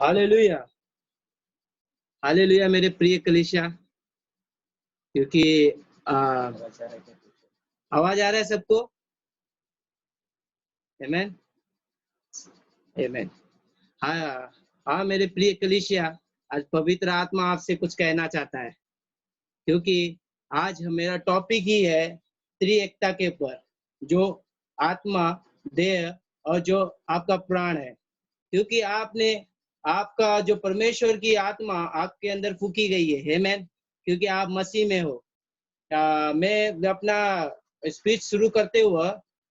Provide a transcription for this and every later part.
Hallelujah, hallelujah मेरे प्रिय कलीसिया। क्योंकि आ, आवाज आ रहा है सबको? आमेन, आमेन। हाँ हाँ मेरे प्रिय कलीसिया, आज पवित्र आत्मा आपसे कुछ कहना चाहता है, क्योंकि आज मेरा टॉपिक ही है त्रिएकता के ऊपर, जो आत्मा, देह और जो आपका प्राण है। क्योंकि आपका जो परमेश्वर की आत्मा आपके अंदर फूकी गई है, आमेन। क्योंकि आप मसीह में हो। मैं अपना स्पीच शुरू करते हुए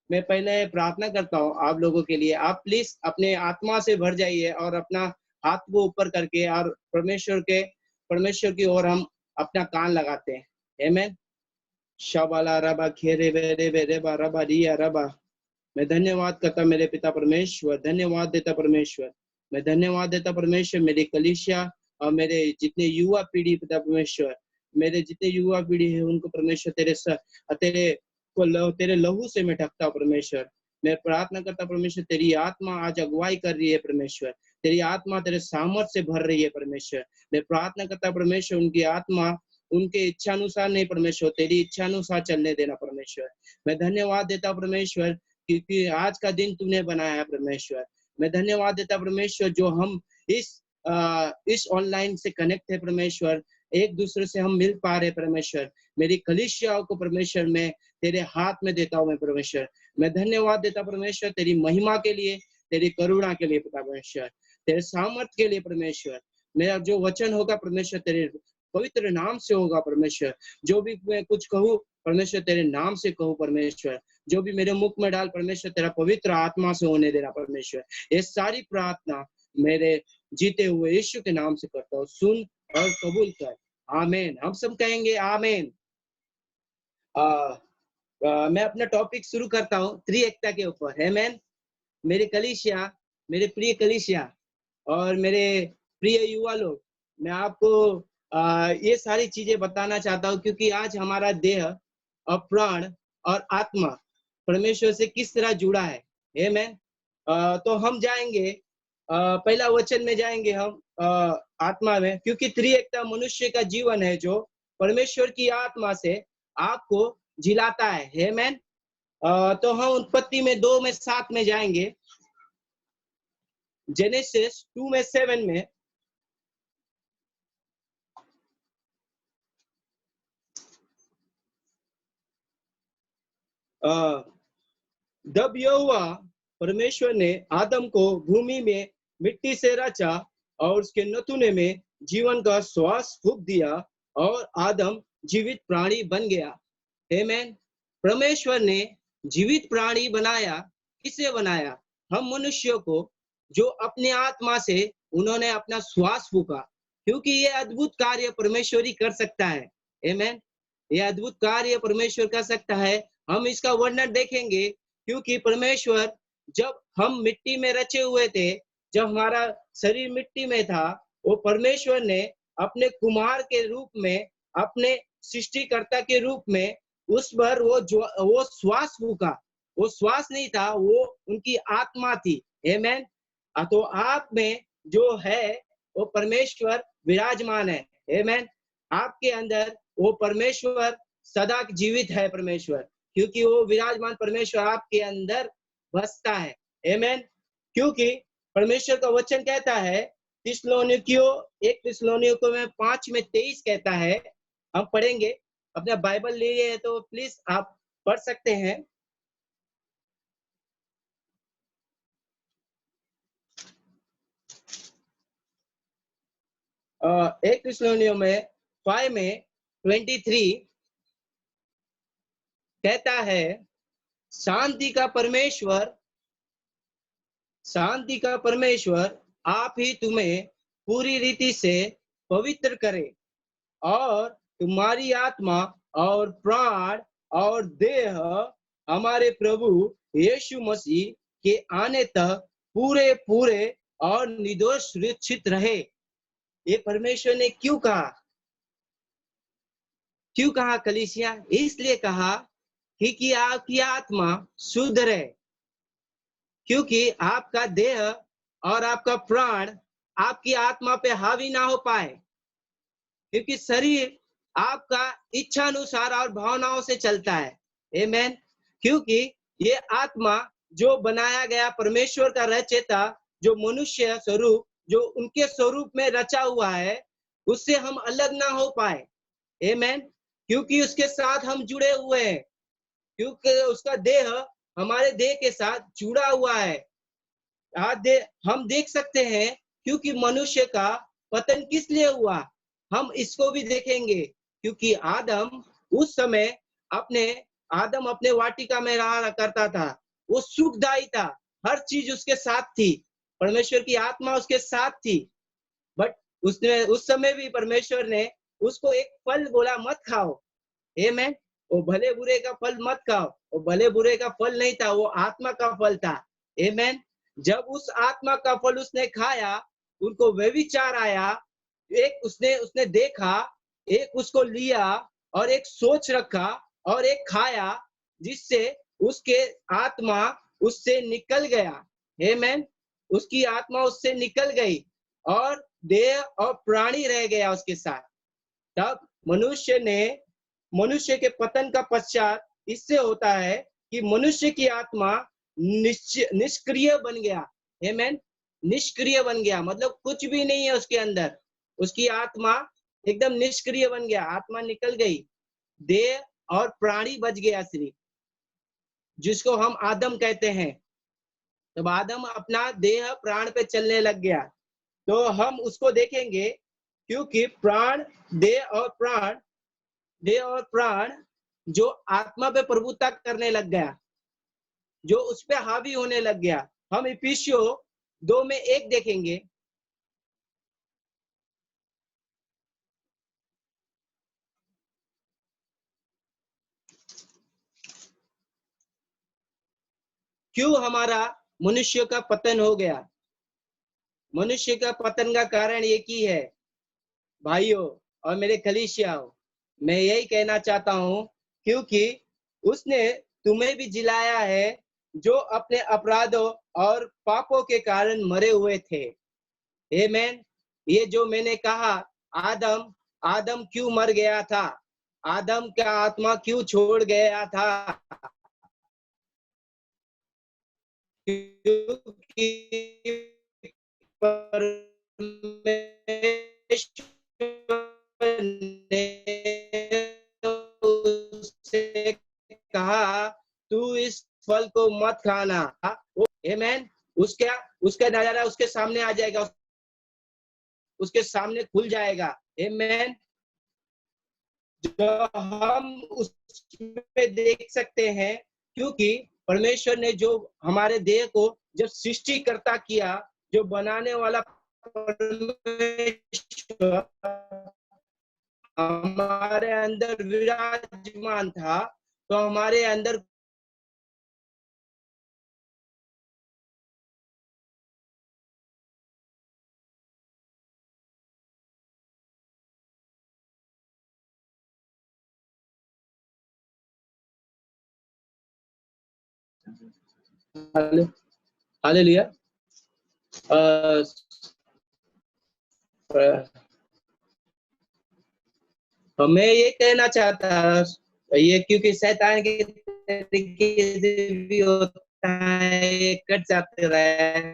मैं पहले प्रार्थना करता हूँ आप लोगों के लिए। आप प्लीज अपने आत्मा से भर जाइए और अपना हाथ को ऊपर करके और परमेश्वर की ओर हम अपना कान लगाते हैं। आमेन। शबाला रबा खेरे बेरे बेरे बा रबा रिया रबा। मैं धन्यवाद करता मेरे पिता परमेश्वर, धन्यवाद देता परमेश्वर। मैं धन्यवाद देता परमेश्वर मेरी कलीसिया और मेरे जितने युवा पीढ़ी, पिता परमेश्वर मेरे जितने युवा पीढ़ी है उनको परमेश्वर तेरे लहू से मैं ढकता हूँ परमेश्वर। मैं प्रार्थना करता परमेश्वर, तेरी आत्मा आज अगुवाई कर रही है परमेश्वर। तेरी आत्मा तेरे सामर्थ से भर रही है परमेश्वर। मैं प्रार्थना करता परमेश्वर, उनकी आत्मा उनके इच्छानुसार नहीं परमेश्वर, तेरी इच्छानुसार चलने देना परमेश्वर। मैं धन्यवाद देता परमेश्वर, क्योंकि आज का दिन तूने बनाया है परमेश्वर। मैं धन्यवाद देता परमेश्वर, जो हम इस ऑनलाइन से कनेक्ट है परमेश्वर, एक दूसरे से हम मिल पा रहे परमेश्वर। मेरी कलीसियाओं को परमेश्वर मैं तेरे हाथ में देता हूँ मैं परमेश्वर। मैं धन्यवाद देता परमेश्वर तेरी महिमा के लिए, तेरी करुणा के लिए पिता परमेश्वर, तेरे सामर्थ्य के लिए परमेश्वर। मेरा जो वचन होगा परमेश्वर तेरे पवित्र नाम से होगा परमेश्वर। जो भी मैं कुछ कहूँ परमेश्वर तेरे नाम से कहूँ परमेश्वर। जो भी मेरे मुख में डाल परमेश्वर तेरा पवित्र आत्मा से होने देना परमेश्वर। ये सारी प्रार्थना मेरे जीते हुए यीशु के नाम से करता हूँ, सुन और कबूल कर। आमीन। हम सब कहेंगे आमीन। मैं अपना टॉपिक शुरू करता हूँ त्रिएकता के ऊपर। आमीन। मेरे कलीसिया, मेरे प्रिय कलीसिया और मेरे प्रिय युवा लोग, मैं आपको ये सारी चीजें बताना चाहता हूँ, क्योंकि आज हमारा देह और प्राण और आत्मा परमेश्वर से किस तरह जुड़ा है। आमीन। तो हम जाएंगे पहला वचन में जाएंगे हम आत्मा में, क्योंकि त्रिएकता मनुष्य का जीवन है जो परमेश्वर की आत्मा से आपको जिलाता है। आमीन। तो हम उत्पत्ति में 2 में 7 में जाएंगे, जेनेसिस 2 में 7 में। जब यहोवा परमेश्वर ने आदम को भूमि में मिट्टी से रचा और उसके नथुने में जीवन का श्वास फूंक दिया और आदम जीवित प्राणी बन गया। आमीन। परमेश्वर ने जीवित प्राणी बनाया। किसे बनाया? हम मनुष्यों को, जो अपने आत्मा से उन्होंने अपना श्वास फूका। क्योंकि ये अद्भुत कार्य परमेश्वर ही कर सकता है। आमीन। ये अद्भुत कार्य परमेश्वर कर सकता है। हम इसका वर्णन देखेंगे, क्योंकि परमेश्वर, जब हम मिट्टी में रचे हुए थे, जब हमारा शरीर मिट्टी में था, वो परमेश्वर ने अपने कुमार के रूप में, अपने सृष्टिकर्ता के रूप में उस पर वो श्वास फूका। वो श्वास नहीं था, वो उनकी आत्मा थी। आमीन। तो आप में जो है वो परमेश्वर विराजमान है। आमीन। आपके अंदर वो परमेश्वर सदा जीवित है परमेश्वर, क्योंकि वो विराजमान परमेश्वर आपके अंदर बसता है। आमीन। क्योंकि परमेश्वर का वचन कहता है, थिस्सलुनीकियों 1 थिस्सलुनीकियों में 5 में 23 कहता है। हम पढ़ेंगे। अपना बाइबल लिए है तो प्लीज आप पढ़ सकते हैं। एक थिस्सलुनीकियों में 5 में 23 कहता है, शांति का परमेश्वर आप ही तुम्हें पूरी रीति से पवित्र करे और तुम्हारी आत्मा और प्राण और देह हमारे प्रभु यीशु मसीह के आने तक पूरे पूरे और निर्दोष सुरक्षित रहे। ये परमेश्वर ने क्यों कहा कलीसिया? इसलिए कहा कि आपकी आत्मा शुद्ध रहे, क्योंकि आपका देह और आपका प्राण आपकी आत्मा पे हावी ना हो पाए, क्योंकि शरीर आपका इच्छा अनुसार और भावनाओं से चलता है। आमेन। क्योंकि ये आत्मा जो बनाया गया परमेश्वर का रचयिता, जो मनुष्य स्वरूप, जो उनके स्वरूप में रचा हुआ है, उससे हम अलग ना हो पाए। आमेन। क्योंकि उसके साथ हम जुड़े हुए हैं, क्योंकि उसका देह हमारे देह के साथ जुड़ा हुआ है। हम देख सकते हैं क्योंकि मनुष्य का पतन किस लिए हुआ, हम इसको भी देखेंगे। क्योंकि आदम अपने वाटिका में रहा करता था, वो सुखदायी था, हर चीज उसके साथ थी, परमेश्वर की आत्मा उसके साथ थी। बट उसने उस समय भी परमेश्वर ने उसको एक फल बोला, मत खाओ। आमेन। वो भले बुरे का फल मत खाओ, वो भले बुरे का फल नहीं था, वो आत्मा का फल था। आमेन। जब उस आत्मा का फल उसने खाया, उनको व्यभिचार आया। एक उसने उसने देखा, एक उसको लिया और एक सोच रखा और एक खाया, जिससे उसके आत्मा उससे निकल गया। आमेन। उसकी आत्मा उससे निकल गई और देह और प्राणी रह गया उसके साथ। तब मनुष्य के पतन का पश्चात इससे होता है कि मनुष्य की आत्मा निष्क्रिय बन गया। आमेन। निष्क्रिय बन गया मतलब कुछ भी नहीं है उसके अंदर, उसकी आत्मा एकदम निष्क्रिय बन गया, आत्मा निकल गई, देह और प्राणी बच गया सिर्फ, जिसको हम आदम कहते हैं। तब आदम अपना देह प्राण पे चलने लग गया। तो हम उसको देखेंगे, क्योंकि देह और प्राण जो आत्मा पे प्रभुता करने लग गया, जो उस पे हावी होने लग गया। हम इफिसियों 2 में 1 देखेंगे। क्यों हमारा मनुष्य का पतन हो गया? मनुष्य का पतन का कारण एक ही है भाइयों और मेरे कलीसियाओं, मैं यही कहना चाहता हूं, क्योंकि उसने तुम्हें भी जिलाया है जो अपने अपराधों और पापों के कारण मरे हुए थे। आमेन। ये जो मैंने कहा, आदम क्यों मर गया था, आदम का आत्मा क्यों छोड़ गया था, क्योंकि परमेश्वर ने उससे कहा तू इस फल को मत खाना। आमेन। उसका उसका नजारा उसके सामने आ जाएगा, उसके सामने खुल जाएगा। आमेन। जो हम उसमें देख सकते हैं, क्योंकि परमेश्वर ने जो हमारे देह को जब सृष्टिकर्ता किया, जो बनाने वाला परमेश्वर हमारे अंदर विराजमान था, तो हमारे अंदर हालेलुया। मैं ये कहना चाहता, ये क्योंकि शैतान के तरीके से भी होता है, ये कट जाते रहे।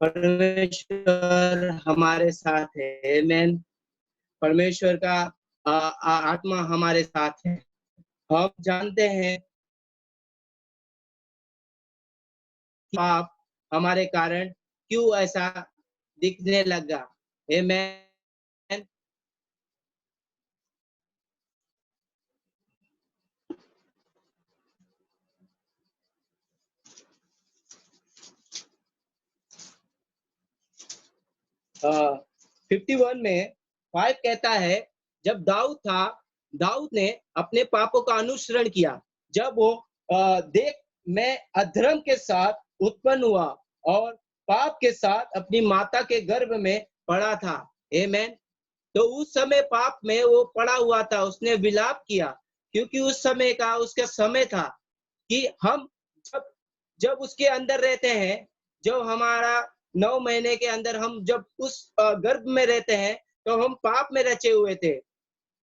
परमेश्वर हमारे साथ है। आमेन। परमेश्वर का आत्मा हमारे साथ है। हम जानते हैं पाप हमारे कारण क्यों ऐसा दिखने लगा। आमेन। 51 में 5 कहता है, जब दाऊद ने अपने पापों का अनुसरण किया, जब वो देख मैं अधर्म के साथ उत्पन्न हुआ और पाप के साथ अपनी माता के गर्भ में पड़ा था। आमेन। तो उस समय पाप में वो पड़ा हुआ था, उसने विलाप किया, क्योंकि उस समय का उसका समय था कि हम जब जब उसके अंदर रहते हैं, जब हमारा 9 महीने के अंदर हम जब उस गर्भ में रहते हैं, तो हम पाप में रचे हुए थे।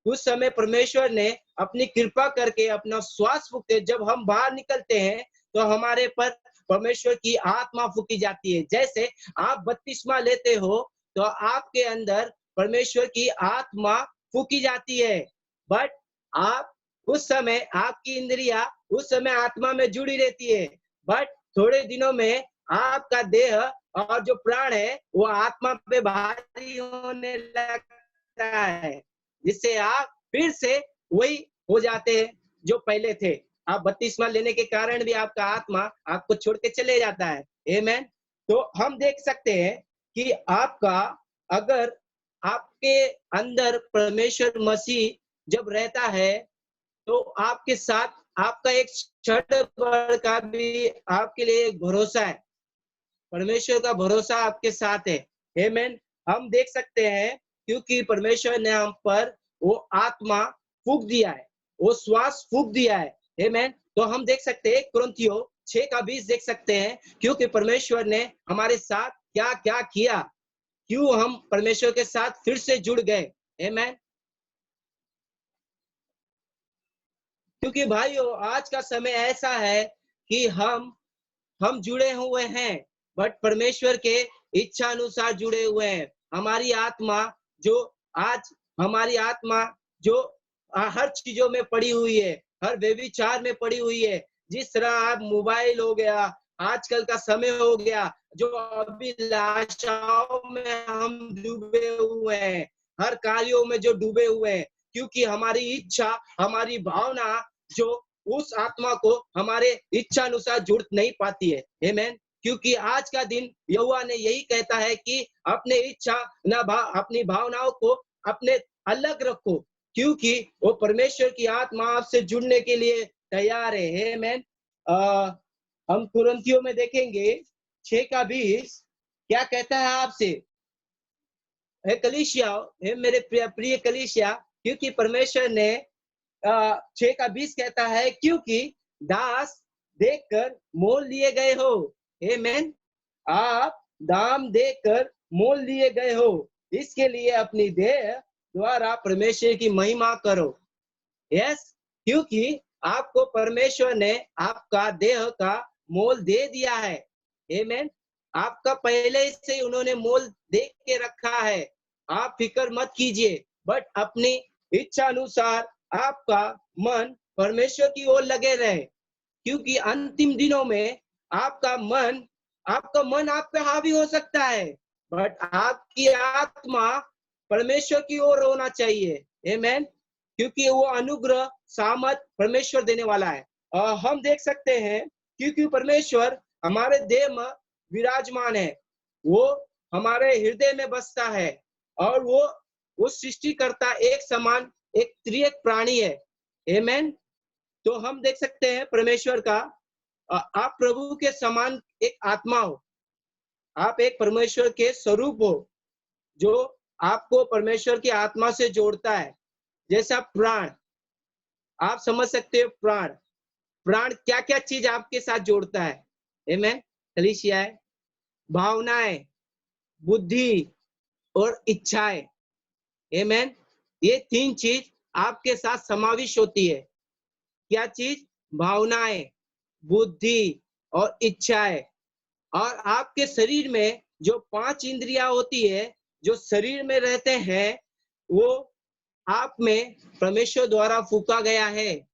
उस समय परमेश्वर ने अपनी कृपा करके अपना श्वास फूके, जब हम बाहर निकलते हैं तो हमारे पर परमेश्वर की आत्मा फूकी जाती है। जैसे आप बपतिस्मा लेते हो तो आपके अंदर परमेश्वर की आत्मा फूकी जाती है। बट आप उस समय आपकी इंद्रिया उस समय आत्मा में जुड़ी रहती है। बट थोड़े दिनों में आपका देह और जो प्राण है वो आत्मा पे भारी होने लगता है, जिससे आप फिर से वही हो जाते हैं जो पहले थे। आप बपतिस्मा लेने के कारण भी आपका आत्मा आपको छोड़ के चले जाता है। आमेन। तो हम देख सकते हैं कि आपका अगर आपके अंदर परमेश्वर मसीह जब रहता है तो आपके साथ आपका एक क्षण भर का भी आपके लिए एक भरोसा है। परमेश्वर का भरोसा आपके साथ है। आमेन। हम देख सकते हैं क्योंकि परमेश्वर ने हम पर वो आत्मा फूंक दिया है, वो श्वास फूंक दिया है। आमेन। तो हम देख सकते हैं कुरिन्थियों 6:20 देख सकते हैं, क्योंकि परमेश्वर ने हमारे साथ क्या क्या किया, क्यों हम परमेश्वर के साथ फिर से जुड़ गए। आमेन। क्योंकि भाइयों आज का समय ऐसा है कि हम जुड़े हुए हैं, बट परमेश्वर के इच्छा अनुसार जुड़े हुए हैं। हमारी आत्मा जो आज हमारी आत्मा जो हर चीजों में पड़ी हुई है, हर व्यभिचार में पड़ी हुई है। जिस तरह आप मोबाइल हो गया, आजकल का समय हो गया, जो अभिलाषाओं में हम डूबे हुए हैं, हर कार्यों में जो डूबे हुए हैं, क्योंकि हमारी इच्छा, हमारी भावना जो उस आत्मा को हमारे इच्छा अनुसार जुड़ नहीं पाती है। आमेन। क्योंकि आज का दिन यहोवा ने यही कहता है कि अपने इच्छा अपनी भावनाओं को अपने अलग रखो, क्योंकि वो परमेश्वर की आत्मा आपसे जुड़ने के लिए तैयार है। आमेन। हम कुरिन्थियों में देखेंगे 6:20 क्या कहता है आपसे। हे कलीसिया, हे मेरे प्रिय कलीसिया, क्योंकि परमेश्वर ने 6:20 कहता है, क्योंकि दास देखकर मोल लिए गए हो। आमेन। आप दाम देकर मोल लिए गए हो, इसके लिए अपनी देह द्वारा परमेश्वर की महिमा करो। यस, क्योंकि आपको परमेश्वर ने आपका देह का मोल दे दिया है। आमेन। आपका पहले से उन्होंने मोल दे के रखा है। आप फिक्र मत कीजिए, बट अपनी इच्छा अनुसार आपका मन परमेश्वर की ओर लगे रहे, क्योंकि अंतिम दिनों में आपका मन आप पे हावी हो सकता है, बट आपकी आत्मा परमेश्वर की ओर होना चाहिए। आमेन। क्योंकि वो अनुग्रह सामर्थ परमेश्वर देने वाला है। और हम देख सकते हैं क्योंकि परमेश्वर हमारे देह में विराजमान है, वो हमारे हृदय में बसता है, और वो सृष्टिकर्ता एक समान एक त्रिएक प्राणी है। आमेन। तो हम देख सकते हैं परमेश्वर का आप प्रभु के समान एक आत्मा हो, आप एक परमेश्वर के स्वरूप हो, जो आपको परमेश्वर की आत्मा से जोड़ता है। जैसा प्राण, आप समझ सकते हो प्राण प्राण क्या क्या चीज आपके साथ जोड़ता है। आमेन। कलीसिया है, भावनाएं, बुद्धि और इच्छाएं। आमेन। ये तीन चीज आपके साथ समाविष्ट होती है। क्या चीज? भावनाएं, बुद्धि और इच्छाएं। और आपके शरीर में जो 5 इंद्रियां होती है, जो शरीर में रहते हैं, वो आप में परमेश्वर द्वारा फूका गया है।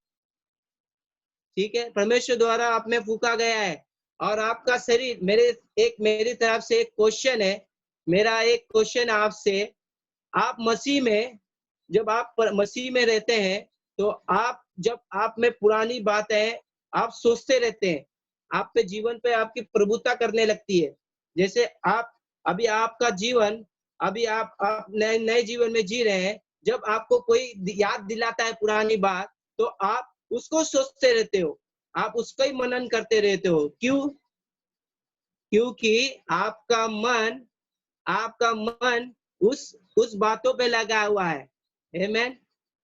ठीक है, परमेश्वर द्वारा आप में फूका गया है। और आपका शरीर मेरी तरफ से एक क्वेश्चन है, मेरा एक क्वेश्चन आपसे। आप मसीह में जब आप मसीह में रहते हैं, तो जब आप में पुरानी बातें आप सोचते रहते हैं, आप पे जीवन पे आपकी प्रभुता करने लगती है। जैसे अभी आपका जीवन, अभी आप नए नए जीवन में जी रहे हैं, जब आपको कोई याद दिलाता है पुरानी बात, तो आप उसको सोचते रहते हो, आप उसका ही मनन करते रहते हो। क्यों? क्योंकि आपका मन उस बातों पे लगा हुआ है। आमेन।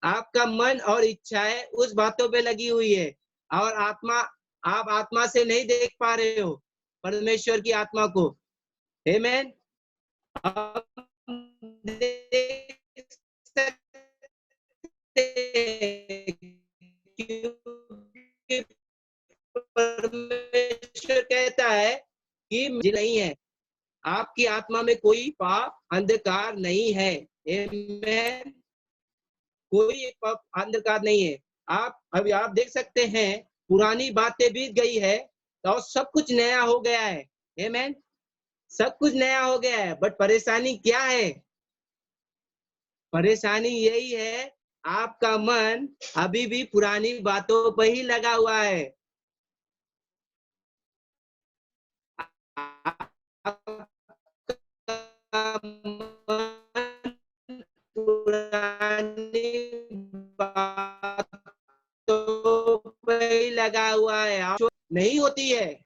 आपका मन और इच्छाएं उस बातों पे लगी हुई है, और आप आत्मा से नहीं देख पा रहे हो परमेश्वर की आत्मा को। आमेन। हम देख सकते हैं क्योंकि परमेश्वर कहता है कि मुझे नहीं है, आपकी आत्मा में कोई पाप अंधकार नहीं है। आमेन। कोई पाप अंधकार नहीं है। अभी आप देख सकते हैं पुरानी बातें बीत गई है और सब कुछ नया हो गया है। आमेन। सब कुछ नया हो गया है, बट परेशानी क्या है? परेशानी यही है, आपका मन अभी भी पुरानी बातों पर ही लगा हुआ है। आपका मन पुरानी बातों पर ही लगा हुआ है। नहीं होती है,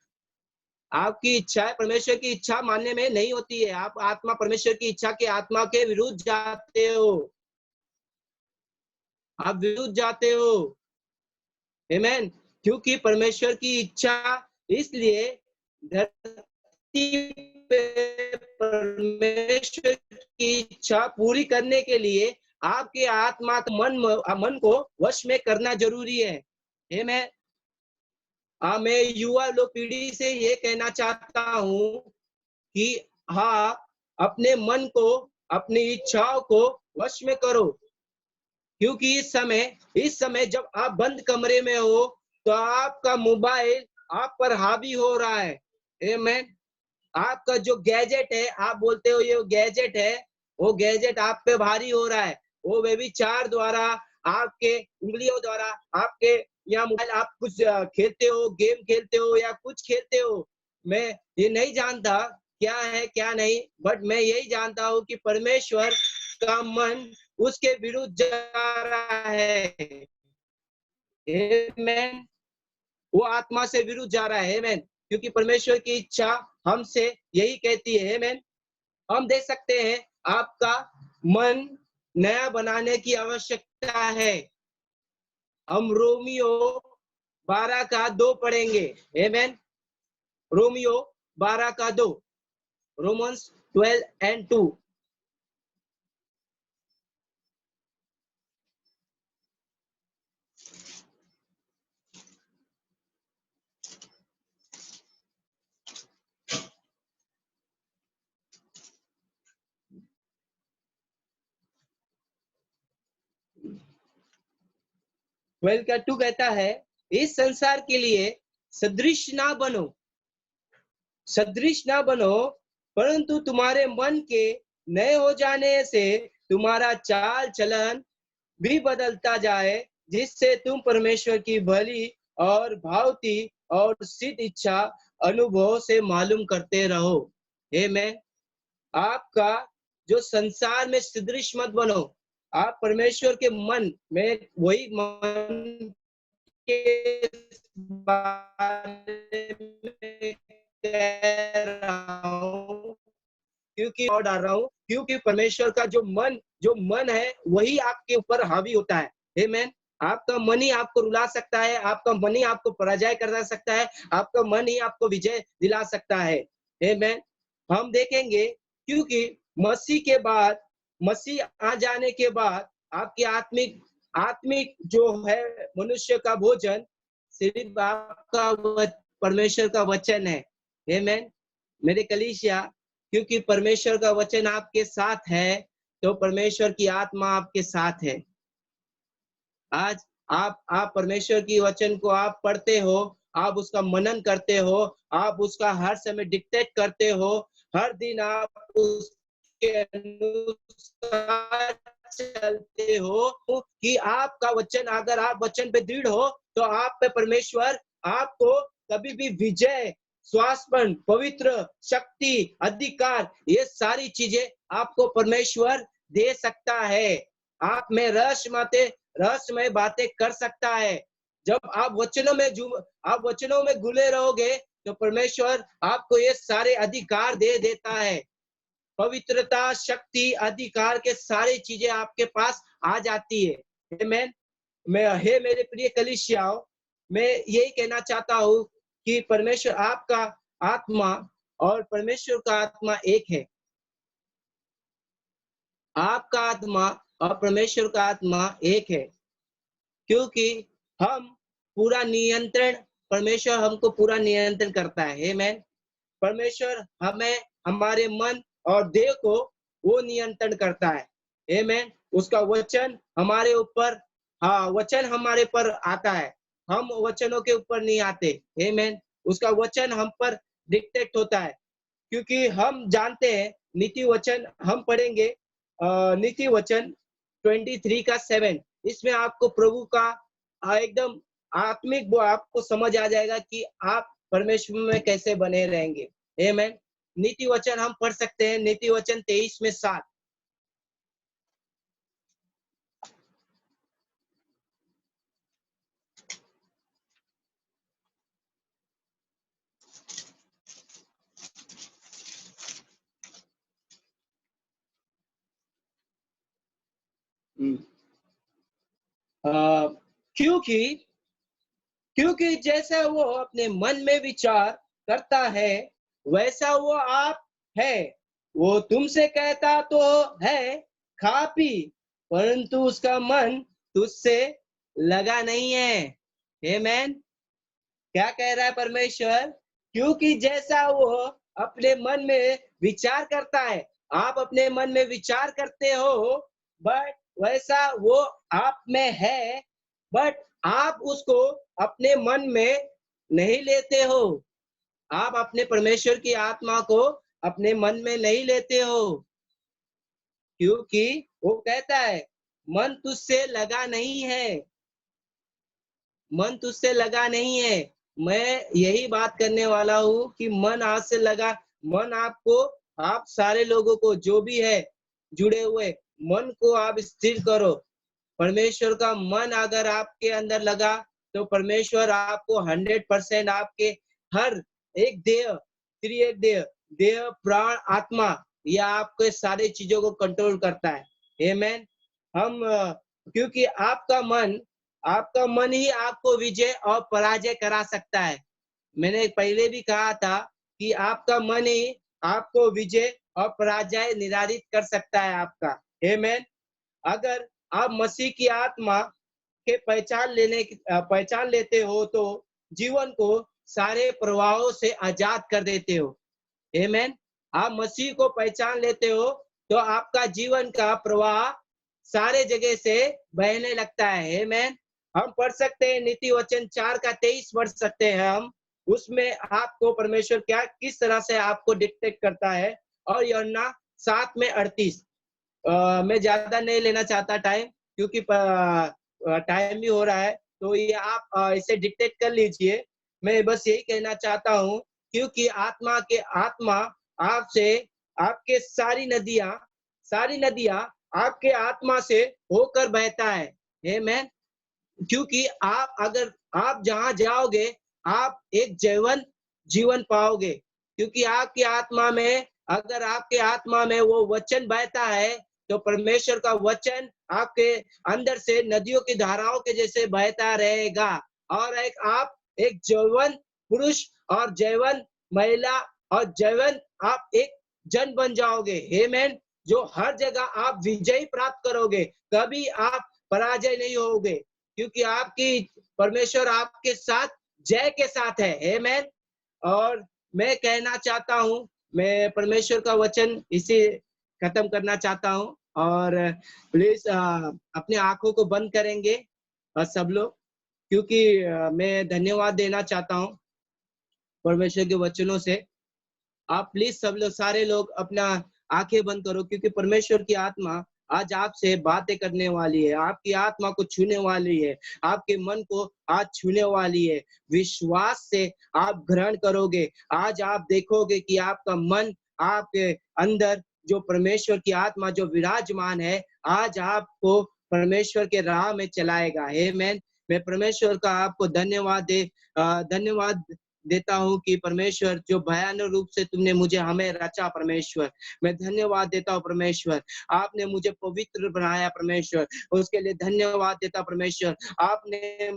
आपकी इच्छा परमेश्वर की इच्छा मानने में नहीं होती है। आप आत्मा परमेश्वर की इच्छा के आत्मा के विरुद्ध जाते हो, आप विरुद्ध जाते हो। आमेन। क्योंकि परमेश्वर की इच्छा, इसलिए धरती पे परमेश्वर की इच्छा पूरी करने के लिए आपके आत्मा मन को वश में करना जरूरी है। आमेन। मैं युवा लोग पीढ़ी से ये कहना चाहता हूँ कि हाँ, अपने मन को, अपनी इच्छाओं को वश में करो। क्योंकि इस समय जब आप बंद कमरे में हो तो आपका मोबाइल आप पर हावी हो रहा है। आमेन। आपका जो गैजेट है, आप बोलते हो ये गैजेट है, वो गैजेट आप पे भारी हो रहा है। वो व्यभिचार द्वारा, आपके उंगलियों द्वारा, आपके या मोबाइल आप कुछ खेलते हो, गेम खेलते हो या कुछ खेलते हो। मैं ये नहीं जानता क्या है क्या नहीं, बट मैं यही जानता हूँ कि परमेश्वर का मन उसके विरुद्ध जा रहा है। आमेन। वो आत्मा से विरुद्ध जा रहा है। आमेन। क्योंकि परमेश्वर की इच्छा हमसे यही कहती है। आमेन। हम देख सकते हैं आपका मन नया बनाने की आवश्यकता है। हम रोमियो 12 का 2 पढ़ेंगे। आमेन। रोमियो 12 का 2, रोमन्स 12 and 2। 12 का 2 कहता है, इस संसार के लिए सदृश ना बनो, सदृश ना बनो, परंतु तुम्हारे मन के नए हो जाने से तुम्हारा चाल चलन भी बदलता जाए, जिससे तुम परमेश्वर की भली और भावती और सिद्ध इच्छा अनुभव से मालूम करते रहो। आमेन। आपका जो संसार में सदृश मत बनो, आप परमेश्वर के मन में, वही मन के बारे में कह रहा हूँ, क्योंकि और डाल रहा हूँ, क्योंकि परमेश्वर का जो मन है वही आपके ऊपर हावी होता है। आमेन। आपका मन ही आपको रुला सकता है, आपका मन ही आपको पराजय करा सकता है, आपका मन ही आपको विजय दिला सकता है। आमेन। हम देखेंगे क्योंकि मसीह के बाद, मसीह आ जाने के बाद आपकी आत्मिक आत्मिक जो है मनुष्य का भोजन सिर्फ आपका परमेश्वर का वचन है। आमेन। मेरे कलीसिया, क्योंकि परमेश्वर का वचन आपके साथ है तो परमेश्वर की आत्मा आपके साथ है। आज आप परमेश्वर की वचन को आप पढ़ते हो, आप उसका मनन करते हो, आप उसका हर समय डिक्टेट करते हो, हर दिन आप उसके अनुसार चलते हो कि आपका वचन, अगर आप वचन पे दृढ़ हो तो आप पे परमेश्वर आपको कभी भी विजय, स्वास्थ्य, पवित्र, शक्ति, अधिकार, ये सारी चीजें आपको परमेश्वर दे सकता है। आप में रहस्यमय बातें कर सकता है। जब आप वचनों में घुले रहोगे तो परमेश्वर आपको ये सारे अधिकार दे देता है। पवित्रता, शक्ति, अधिकार के सारी चीजें आपके पास आ जाती है। आमेन। हे मेरे प्रिय कलीसियाओं, मैं यही कहना चाहता हूँ कि परमेश्वर आपका आत्मा और परमेश्वर का आत्मा एक है। आपका आत्मा और परमेश्वर का आत्मा एक है, क्योंकि हम पूरा नियंत्रण परमेश्वर हमको पूरा नियंत्रण करता है। आमेन। परमेश्वर हमें हमारे मन और देह को वो नियंत्रण करता है। आमेन। उसका वचन हमारे ऊपर, हाँ, वचन हमारे पर आता है, हम वचनों के ऊपर नहीं आते। आमेन। उसका वचन हम पर डिक्टेट होता है, क्योंकि हम जानते हैं नीति वचन हम पढ़ेंगे। नीति वचन 23:7, इसमें आपको प्रभु का एकदम आत्मिक वो आपको समझ आ जाएगा कि आप परमेश्वर में कैसे बने रहेंगे। आमेन। नीति वचन हम पढ़ सकते हैं, नीति वचन 23:7। क्योंकि क्योंकि जैसा वो अपने मन में विचार करता है, वैसा वो आप है। वो तुमसे कहता तो है, खा पी, परंतु उसका मन तुझसे लगा नहीं है। आमेन। क्या कह रहा है परमेश्वर? क्योंकि जैसा वो अपने मन में विचार करता है, आप अपने मन में विचार करते हो, बट वैसा वो आप में है, बट आप उसको अपने मन में नहीं लेते हो। आप अपने परमेश्वर की आत्मा को अपने मन में नहीं लेते हो, क्योंकि वो कहता है मन तुझसे लगा नहीं है, मन तुझसे लगा नहीं है। मैं यही बात करने वाला हूँ कि मन आज से लगा। मन आपको, आप सारे लोगों को जो भी है जुड़े हुए, मन को आप स्थिर करो। परमेश्वर का मन अगर आपके अंदर लगा, तो परमेश्वर आपको 100% आपके हर एक देह, त्रिएक देह, देह, प्राण, आत्मा, यह आपके सारे चीजों को कंट्रोल करता है। आमेन। हम क्योंकि आपका मन ही आपको विजय और पराजय करा सकता है। मैंने पहले भी कहा था कि आपका मन ही आपको विजय और पराजय निर्धारित कर सकता है आपका। आमेन। अगर आप मसीह की आत्मा के पहचान लेते हो, तो जीवन को सारे प्रवाहों से आजाद कर देते हो। आमेन। आप मसीह को पहचान लेते हो, तो आपका जीवन का प्रवाह सारे जगह से बहने लगता है। आमेन। हम पढ़ सकते हैं नीति वचन 4:23 पढ़ सकते हैं हम। उसमें आपको परमेश्वर क्या किस तरह से आपको डिक्टेट करता है। और यूहन्ना 7:38, मैं ज्यादा नहीं लेना चाहता टाइम, क्योंकि टाइम भी हो रहा है, तो ये आप इसे डिक्टेट कर लीजिए। मैं बस यही कहना चाहता हूँ, क्योंकि आत्मा आपसे, आपके सारी नदियां आपके आत्मा से होकर बहता है। आमेन। क्योंकि अगर आप जहां जाओगे, आप एक जीवन पाओगे, क्योंकि आपकी आत्मा में, अगर आपके आत्मा में वो वचन बहता है, तो परमेश्वर का वचन आपके अंदर से नदियों की धाराओं के जैसे बहता रहेगा। और आप एक जैवन पुरुष और जैवन महिला और जैवन आप एक जन बन जाओगे। आमेन। जो हर जगह आप विजय प्राप्त करोगे, कभी आप पराजय नहीं होगे, क्योंकि आपकी परमेश्वर आपके साथ जय के साथ है। आमेन। और मैं कहना चाहता हूँ, मैं परमेश्वर का वचन इसे खत्म करना चाहता हूँ। और प्लीज अपने आंखों को बंद करेंगे सब लोग, क्योंकि मैं धन्यवाद देना चाहता हूँ परमेश्वर के वचनों से। आप प्लीज सब लोग, सारे लोग अपना आंखें बंद करो, क्योंकि परमेश्वर की आत्मा आज आपसे बातें करने वाली है, आपकी आत्मा को छूने वाली है, आपके मन को आज छूने वाली है। विश्वास से आप ग्रहण करोगे, आज आप देखोगे कि आपका मन, आपके अंदर जो परमेश्वर की आत्मा जो विराजमान है, आज आपको परमेश्वर के राह में चलाएगा। आमेन। मैं परमेश्वर का आपको धन्यवाद देता हूँ कि परमेश्वर, जो भयानक रूप से तुमने हमें रचा परमेश्वर, मैं धन्यवाद देता हूँ परमेश्वर। आपने मुझे पवित्र बनाया परमेश्वर, उसके लिए धन्यवाद देता परमेश्वर। आपने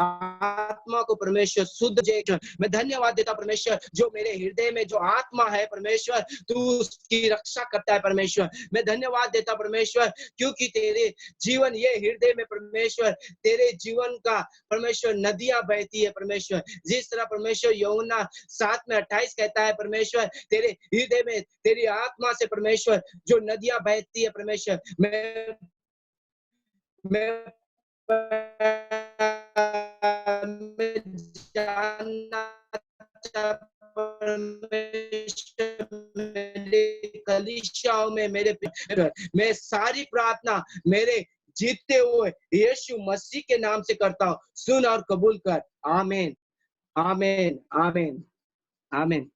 आत्मा को परमेश्वर शुद्ध जे। मैं धन्यवाद देता परमेश्वर, जो मेरे हृदय में जो आत्मा है परमेश्वर, तू उसकी रक्षा करता है परमेश्वर। मैं धन्यवाद देता परमेश्वर, क्योंकि तेरे जीवन ये हृदय में परमेश्वर, तेरे जीवन का परमेश्वर नदियां बहती है परमेश्वर। जिस तरह परमेश्वर यूहन्ना 7:28 कहता है परमेश्वर, तेरे हृदय में तेरी आत्मा से परमेश्वर जो नदियां बहती है परमेश्वर। मैं जानना परमेश्वर मेरे कलीसियाओं में मैं सारी प्रार्थना मेरे जीतते हुए यीशु मसीह के नाम से करता हूँ। सुन और कबूल कर। आमीन, आमीन, आमीन, आमीन।